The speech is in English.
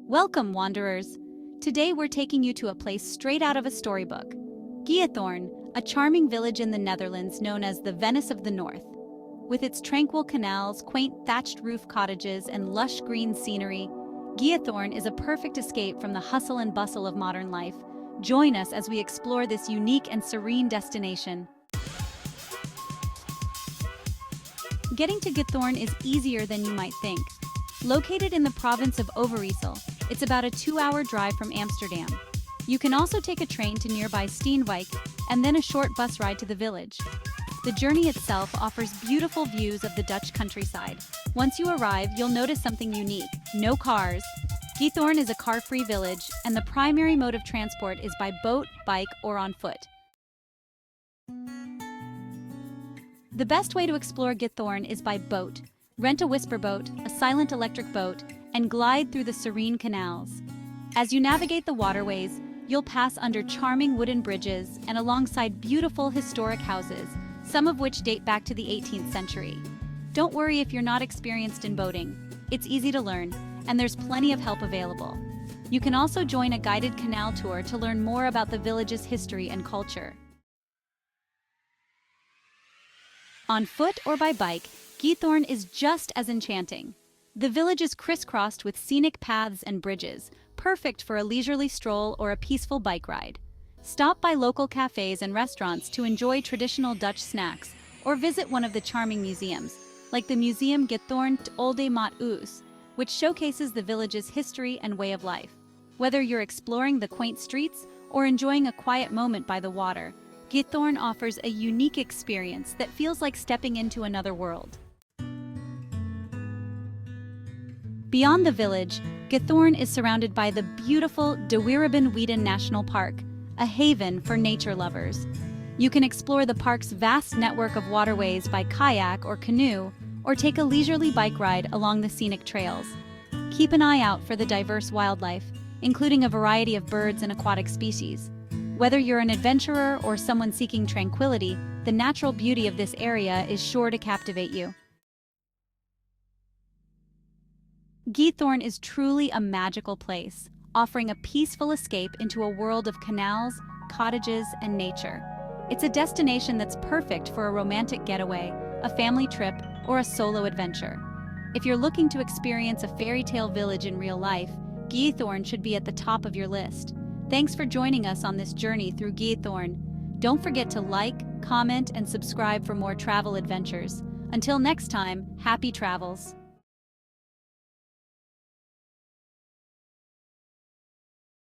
Welcome, wanderers! Today we're taking you to a place straight out of a storybook. Giethoorn, a charming village in the Netherlands known as the Venice of the North. With its tranquil canals, quaint thatched-roof cottages, and lush green scenery, Giethoorn is a perfect escape from the hustle and bustle of modern life. Join us as we explore this unique and serene destination. Getting to Giethoorn is easier than you might think. Located in the province of Overijssel, it's about a 2-hour drive from Amsterdam. You can also take a train to nearby Steenwijk and then a short bus ride to the village. The journey itself offers beautiful views of the Dutch countryside. Once you arrive, you'll notice something unique: no cars. Giethoorn is a car-free village, and the primary mode of transport is by boat, bike, or on foot. The best way to explore Giethoorn is by boat. Rent a whisper boat, a silent electric boat, and glide through the serene canals. As you navigate the waterways, you'll pass under charming wooden bridges and alongside beautiful historic houses, some of which date back to the 18th century. Don't worry if you're not experienced in boating. It's easy to learn, and there's plenty of help available. You can also join a guided canal tour to learn more about the village's history and culture. On foot or by bike, Giethoorn is just as enchanting. The village is crisscrossed with scenic paths and bridges, perfect for a leisurely stroll or a peaceful bike ride. Stop by local cafes and restaurants to enjoy traditional Dutch snacks, or visit one of the charming museums, like the Museum Giethoorn Olde Maat Uus, which showcases the village's history and way of life. Whether you're exploring the quaint streets or enjoying a quiet moment by the water, Giethoorn offers a unique experience that feels like stepping into another world. Beyond the village, Giethoorn is surrounded by the beautiful De Weereben National Park, a haven for nature lovers. You can explore the park's vast network of waterways by kayak or canoe, or take a leisurely bike ride along the scenic trails. Keep an eye out for the diverse wildlife, including a variety of birds and aquatic species. Whether you're an adventurer or someone seeking tranquility, the natural beauty of this area is sure to captivate you. Giethoorn is truly a magical place, offering a peaceful escape into a world of canals, cottages, and nature. It's a destination that's perfect for a romantic getaway, a family trip, or a solo adventure. If you're looking to experience a fairy tale village in real life, Giethoorn should be at the top of your list. Thanks for joining us on this journey through Giethoorn. Don't forget to like, comment, and subscribe for more travel adventures. Until next time, happy travels!